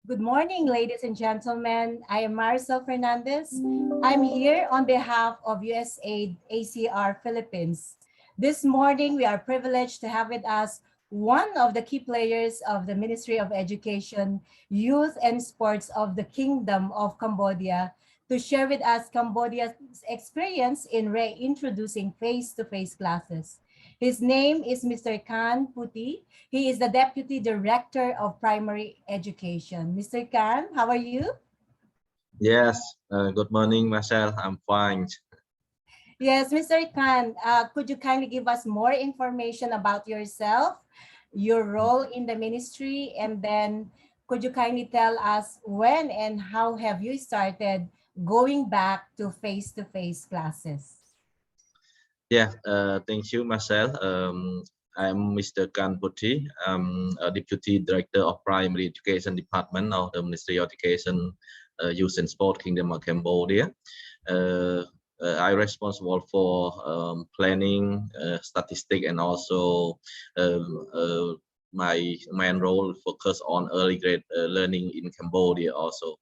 Good morning, ladies and gentlemen. I am Maricel Fernandez. I'm here on behalf of USAID ACR Philippines. This morning, we are privileged to have with us one of the key players of the Ministry of Education, Youth and Sports of the Kingdom of Cambodia to share with us Cambodia's experience in reintroducing face-to-face classes. His name is Mr. Kann Puthy. He is the Deputy Director of Primary Education. Mr. Kann, how are you? Yes, good morning, Marcel. I'm fine. Yes, Mr. Kann, could you kindly give us more information about yourself, your role in the ministry, and then could you kindly tell us when and how have you started going back to face-to-face classes? Yeah, thank you, Marcel. I'm Mr. Kann Puthy. I'm a Deputy Director of Primary Education Department of the Ministry of Education, Youth and Sport Kingdom of Cambodia. I'm responsible for planning, statistics, and also my main role focus on early grade learning in Cambodia also.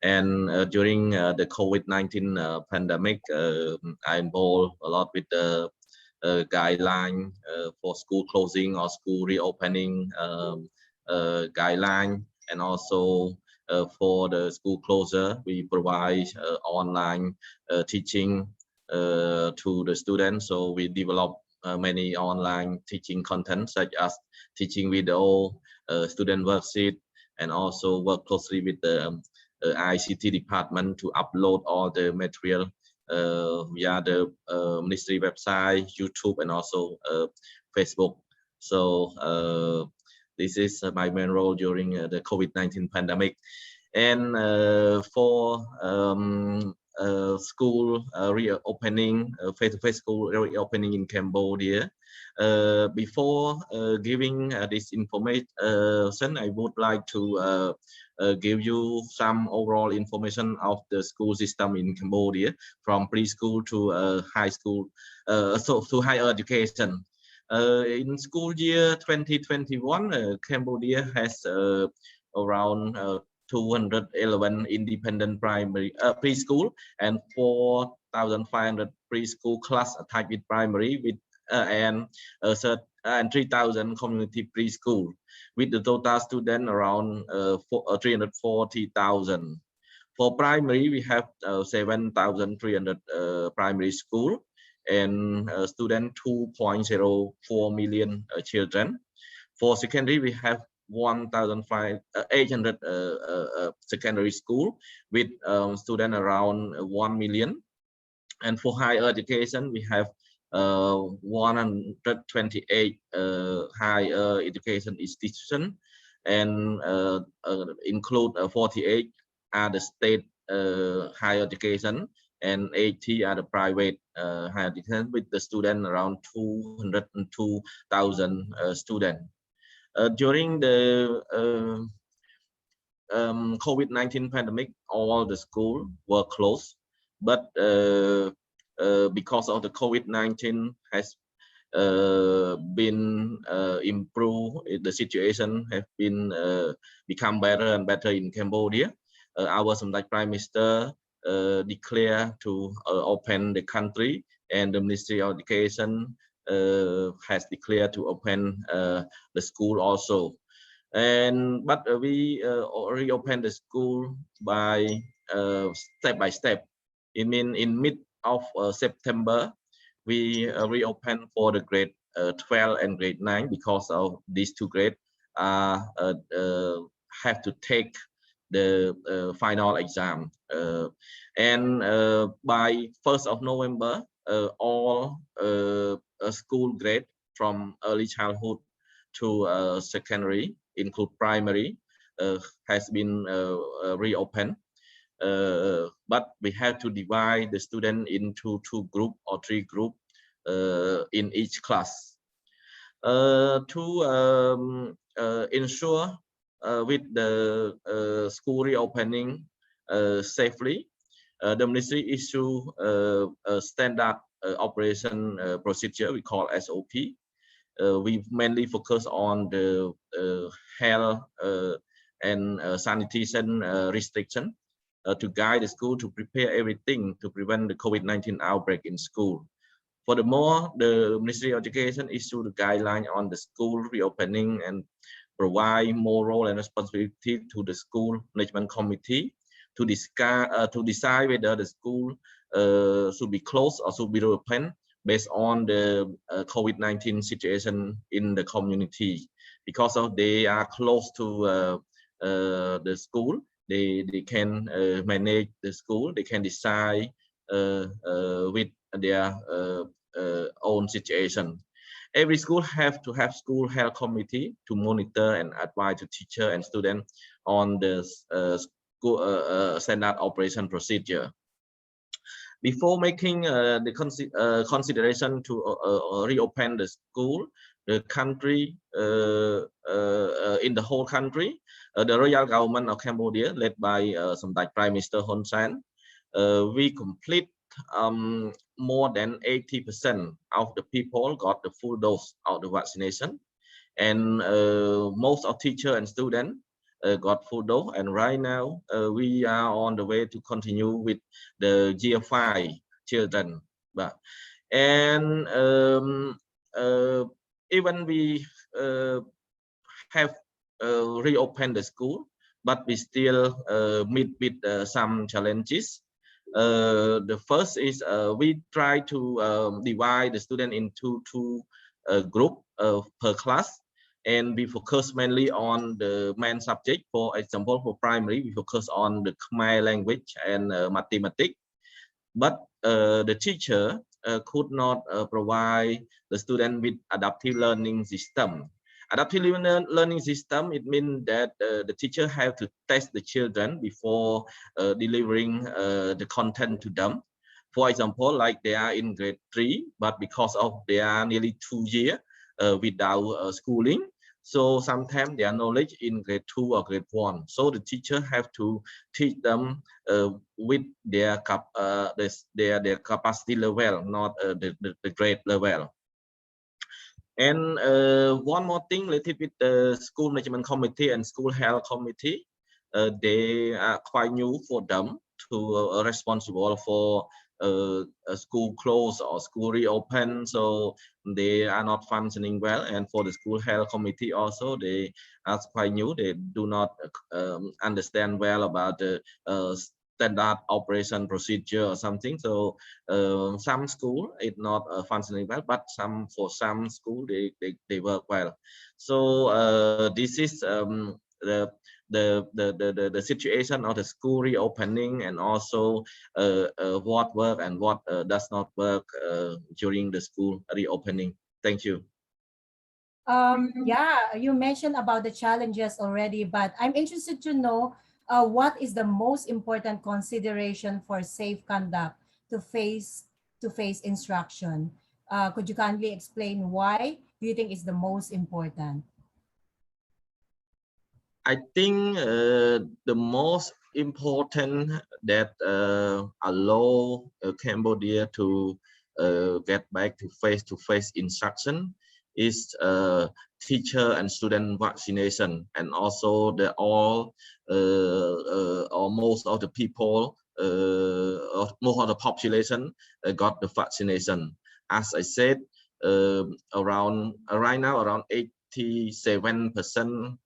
And during the COVID-19 pandemic, I involved a lot with the guideline for school closing or school reopening guideline, and also for the school closure, we provide online teaching to the students. So we develop many online teaching content such as teaching video, student worksheet, and also work closely with the ICT department to upload all the material via the ministry website, YouTube, and also Facebook. So this is my main role during the COVID-19 pandemic. And for school reopening, face-to-face school reopening in Cambodia, before giving this information, I would like to give you some overall information of the school system in Cambodia, from preschool to high school, so to higher education. In school year 2021, Cambodia has around 211 independent primary preschool and 4,500 preschool class attached with primary with and 3,000 community preschool, with the total student around 340,000. For primary, we have 7,300 primary school and student 2.04 million children. For secondary, we have 1,800 secondary school with student around 1 million. And for higher education, we have 128 higher education institutions, and include 48 are the state higher education and 80 are the private higher education, with the student around 202,000 students. During the COVID-19 pandemic, all the schools were closed, but because of the COVID-19 has been improved, the situation has been become better and better in Cambodia. Our Samdech Prime Minister declared to open the country, and the Ministry of Education has declared to open the school also. But we reopen the school by step by step. I mean, in mid of September, we reopen for the grade 12 and grade 9, because of these two grades have to take the final exam. And by 1st of November, all school grade from early childhood to secondary, include primary, has been reopened. But we have to divide the student into 2 group or 3 group in each class to ensure with the school reopening safely. The ministry issue a standard operation procedure we call SOP. We mainly focus on the health and sanitation restriction to guide the school to prepare everything to prevent the COVID-19 outbreak in school. Furthermore, the Ministry of Education issued a guideline on the school reopening and provide more role and responsibility to the school management committee to decide whether the school should be closed or should be reopened based on the COVID-19 situation in the community. Because of they are close to the school, they can manage the school. They can decide with their own situation. Every school have to have school health committee to monitor and advise the teacher and student on the school standard operation procedure. Before making the consideration to reopen the school, the country in the whole country, the royal government of Cambodia, led by Samdech Prime Minister Hun Sen, we complete more than 80% of the people got the full dose of the vaccination, and most of teacher and student got full dose. And right now we are on the way to continue with the Year 5 children. And even we have reopened the school, but we still meet with some challenges. The first is we try to divide the student into two groups per class, and we focus mainly on the main subject. For example, for primary, we focus on the Khmer language and mathematics. But the teacher could not provide the student with adaptive learning system. Adaptive learning system, it means that the teacher have to test the children before delivering the content to them. For example, like they are in grade 3, but because of they are nearly 2 years without schooling, so sometimes their knowledge in grade 2 or grade 1. So the teacher have to teach them with their capacity level, not the grade level. And one more thing related with the school management committee and school health committee, they are quite new for them to responsible for a school close or school reopen, so they are not functioning well. And for the school health committee also, they are quite new. They do not understand well about the standard operation procedure or something. So some school it's not functioning well, but for some school they work well. So this is the situation of the school reopening, and also what work and what does not work during the school reopening. Thank you. Yeah, you mentioned about the challenges already, but I'm interested to know what is the most important consideration for safe conduct to face instruction. Could you kindly explain why do you think is the most important? I think the most important that allow Cambodia to get back to face-to-face instruction is teacher and student vaccination, and also all or most of the people, most of the population got the vaccination. As I said, right now around 87%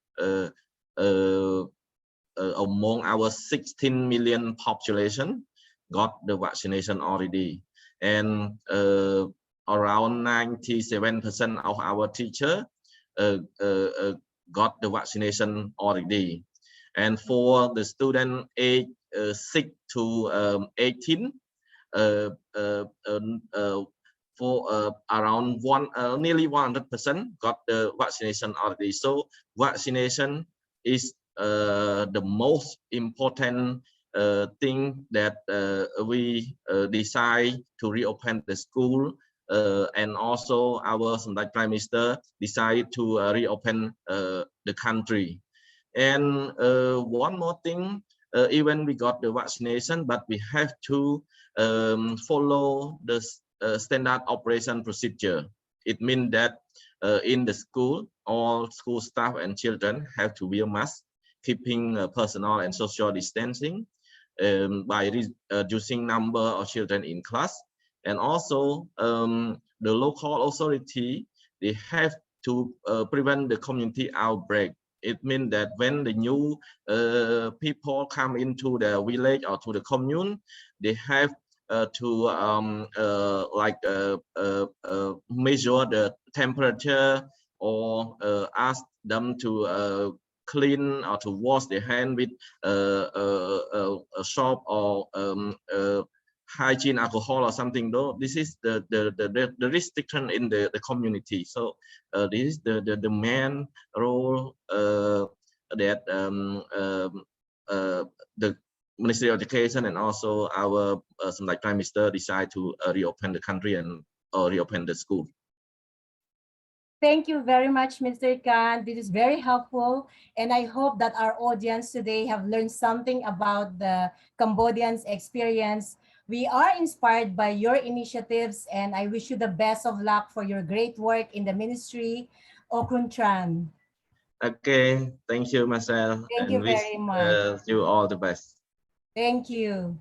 among our 16 million population got the vaccination already, and around 97% of our teacher got the vaccination already. And for the student age 6 to 18, for around nearly 100% got the vaccination already. So vaccination is the most important thing that we decide to reopen the school, and also our Samdech Prime Minister decided to reopen the country. And one more thing, even we got the vaccination, but we have to follow the standard operation procedure. It means that in the school, all school staff and children have to wear masks, keeping personal and social distancing, by reducing number of children in class, and also the local authority, they have to prevent the community outbreak. It means that when the new people come into the village or to the commune, they have to measure the temperature, or ask them to clean or to wash their hand with a soap or hygiene alcohol or something. Though this is the restriction in the community. So this is the main role that the Ministry of Education and also our like Prime Minister decide to reopen the country and reopen the school. Thank you very much, Mr. Kann. This is very helpful, and I hope that our audience today have learned something about the Cambodians' experience. We are inspired by your initiatives, and I wish you the best of luck for your great work in the ministry. Okun Tran. Okay, thank you, Marcel, Thank and you wish very much. you all the best. Thank you.